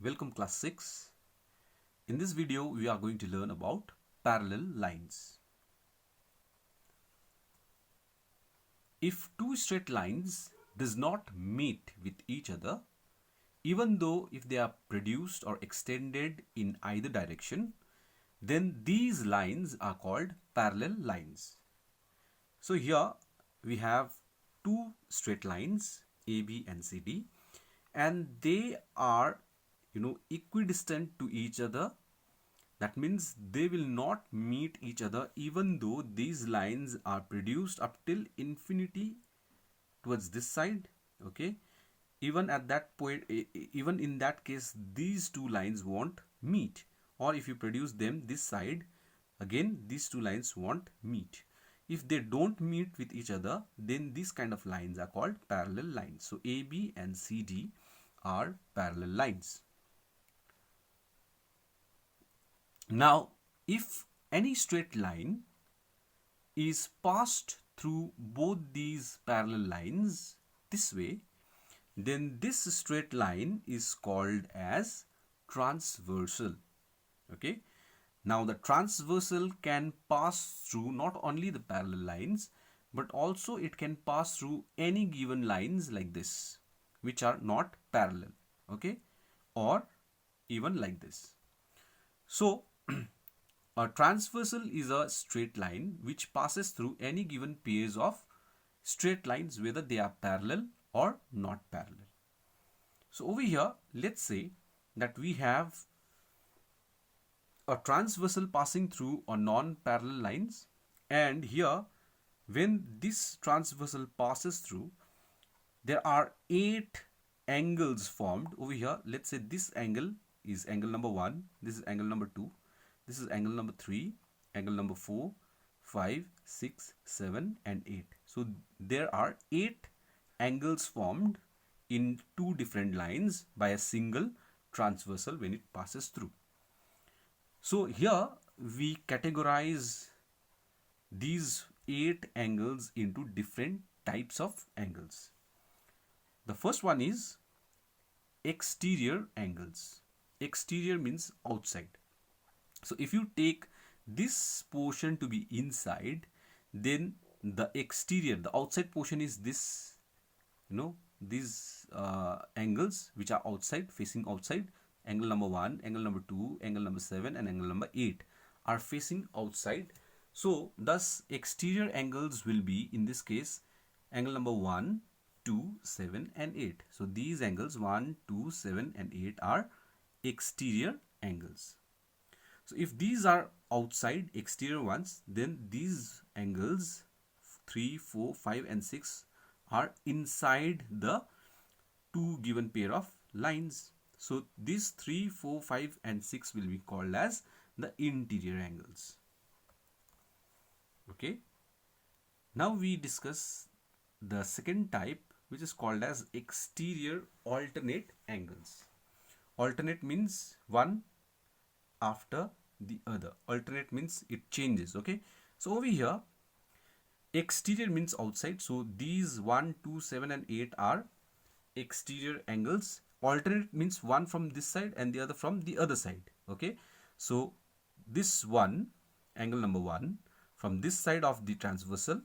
Welcome class 6. In this video we are going to learn about parallel lines. If two straight lines does not meet with each other, even though if they are produced or extended in either direction, then these lines are called parallel lines. So here we have two straight lines AB and CD, and they are equidistant to each other. That means they will not meet each other even though these lines are produced up till infinity towards this side. Okay, even at that point, even in that case, these two lines won't meet. Or if you produce them this side, again these two lines won't meet. If they don't meet with each other, then these kind of lines are called parallel lines. So AB and CD are parallel lines. Now, if any straight line is passed through both these parallel lines this way, then this straight line is called as transversal. Okay. Now, the transversal can pass through not only the parallel lines, but also it can pass through any given lines like this, which are not parallel. Okay. Or even like this. So, a transversal is a straight line which passes through any given pairs of straight lines, whether they are parallel or not parallel. So over here, let's say that we have a transversal passing through a non-parallel lines, and here when this transversal passes through, there are 8 angles formed over here. Let's say this angle is angle number 1, this is angle number 2, this is angle number 3, angle number 4, 5, 6, 7 and 8. So there are 8 angles formed in two different lines by a single transversal when it passes through. So here we categorize these 8 angles into different types of angles. The first one is exterior angles. Exterior means outside. So if you take this portion to be inside, then the exterior, the outside portion is this, these angles which are outside, facing outside. Angle number 1, angle number 2, angle number 7 and angle number 8 are facing outside. So thus exterior angles will be, in this case, angle number 1, 2, 7 and 8. So these angles 1, 2, 7 and 8 are exterior angles. So if these are outside exterior ones, then these angles 3, 4, 5 and 6 are inside the two given pair of lines. So these 3, 4, 5 and 6 will be called as the interior angles. Okay. Now we discuss the second type, which is called as exterior alternate angles. Alternate means one after the other. Alternate means it changes. Okay. So over here, exterior means outside. So these 1, 2, 7 and 8 are exterior angles. Alternate means one from this side and the other from the other side. Okay. So this one, angle number 1, from this side of the transversal,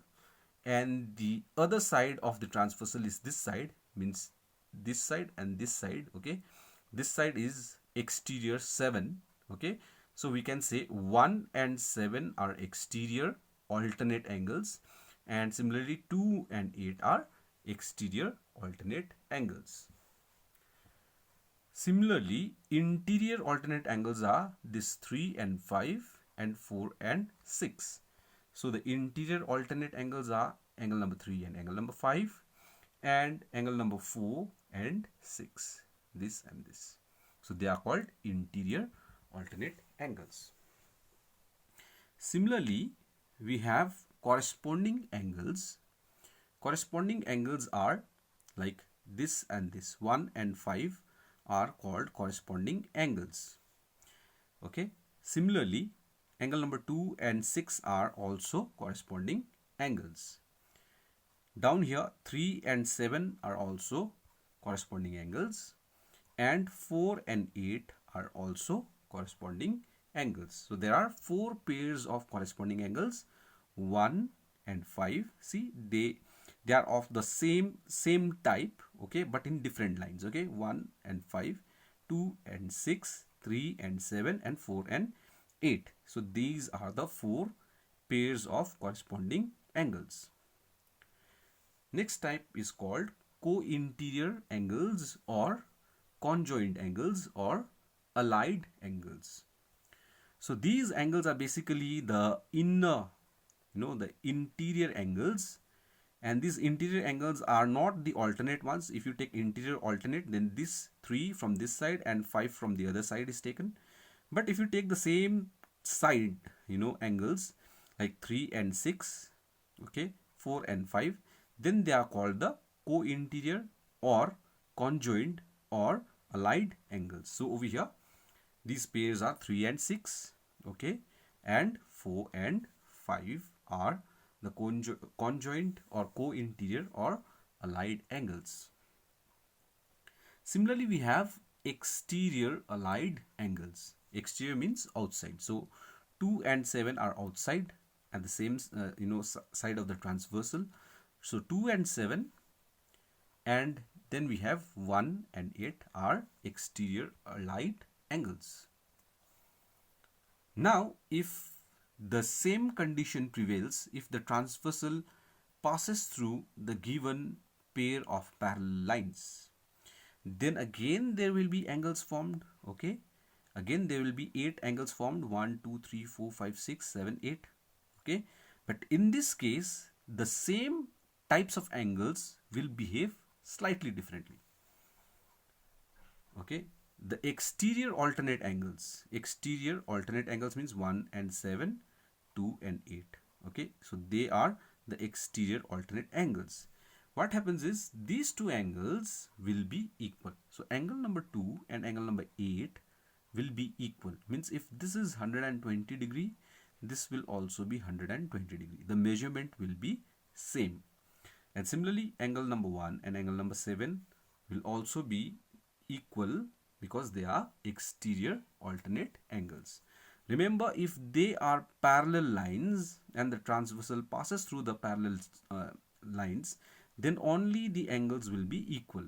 and the other side of the transversal is this side, means this side and this side. Okay. This side is exterior 7. Okay. So we can say 1 and 7 are exterior alternate angles, and similarly 2 and 8 are exterior alternate angles. Similarly, interior alternate angles are this 3 and 5 and 4 and 6. So the interior alternate angles are angle number 3 and angle number 5 and angle number 4 and 6. This and this. So they are called interior alternate angles. Similarly, we have corresponding angles. Corresponding angles are like this and this. 1 and 5 are called corresponding angles. Okay. Similarly, angle number 2 and 6 are also corresponding angles. Down here, 3 and 7 are also corresponding angles. and 4 and 8 are also corresponding angles. So there are 4 pairs of corresponding angles, 1 and 5. See, they are of the same type, okay, but in different lines, okay. 1 and 5, 2 and 6, 3 and 7, and 4 and 8. So these are the 4 pairs of corresponding angles. Next type is called co-interior angles or conjoint angles or allied angles. So these angles are basically the inner, the interior angles, and these interior angles are not the alternate ones. If you take interior alternate, then this 3 from this side and 5 from the other side is taken. But if you take the same side, angles like 3 and 6, okay, 4 and 5, then they are called the co-interior or conjoint or allied angles. So over here, these pairs are 3 and 6, okay, and 4 and 5 are the conjoint or co-interior or allied angles. Similarly, we have exterior allied angles. Exterior means outside. So 2 and 7 are outside at the same side of the transversal. So 2 and 7, and then we have 1 and 8 are exterior allied angles. Now, if the same condition prevails, if the transversal passes through the given pair of parallel lines, then again there will be angles formed, okay. Again there will be 8 angles formed, 1 2 3 4 5 6 7 8, okay. But in this case, the same types of angles will behave slightly differently, okay. The exterior alternate angles means 1 and 7, 2 and 8, okay. So they are the exterior alternate angles. What happens is these two angles will be equal. So angle number 2 and angle number 8 will be equal. Means if this is 120 degree, this will also be 120 degree. The measurement will be same. And similarly, angle number 1 and angle number 7 will also be equal because they are exterior alternate angles. Remember, if they are parallel lines and the transversal passes through the parallel lines, then only the angles will be equal.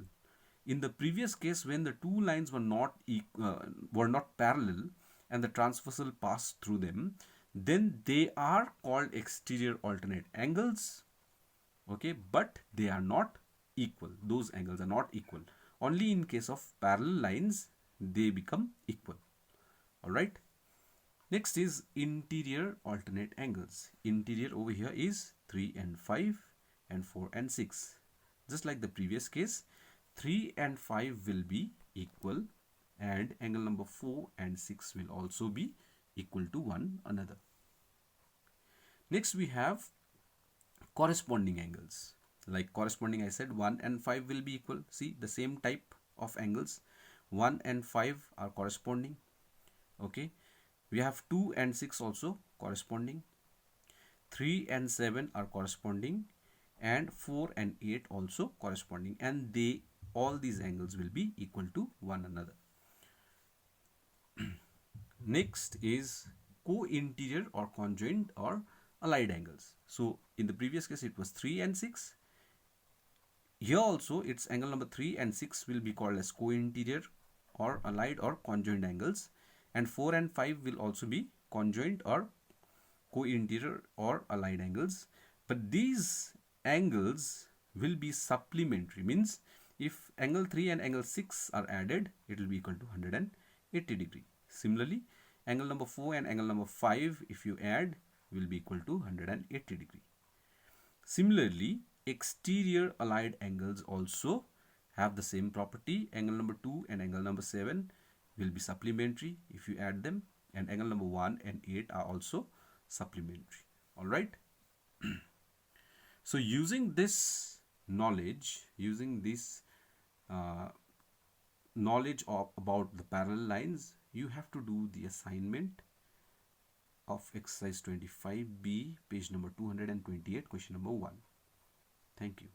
In the previous case, when the two lines were not parallel and the transversal passed through them, then they are called exterior alternate angles, okay, but they are not equal. Those angles are not equal. Only in case of parallel lines they become equal. All right. Next is interior alternate angles. Interior over here is 3 and 5 and 4 and 6. Just like the previous case, 3 and 5 will be equal, and angle number 4 and 6 will also be equal to one another. Next we have corresponding angles. Like corresponding, I said 1 and 5 will be equal. See, the same type of angles, 1 and 5 are corresponding, okay. We have 2 and 6 also corresponding, 3 and 7 are corresponding, and 4 and 8 also corresponding, and all these angles will be equal to one another. Next is co-interior or conjoint or allied angles. So in the previous case it was 3 and 6. Here also it's angle number 3 and 6 will be called as co-interior or allied or conjoint angles, and 4 and 5 will also be conjoint or co-interior or allied angles. But these angles will be supplementary, means if angle 3 and angle 6 are added, it will be equal to 180 degree. Similarly, angle number 4 and angle number 5, if you add, will be equal to 180 degree. Similarly, exterior allied angles also have the same property. Angle number 2 and angle number 7 will be supplementary if you add them, and angle number 1 and 8 are also supplementary. All right. So using this knowledge, knowledge about the parallel lines, you have to do the assignment of exercise 25B, page number 228, question number 1. Thank you.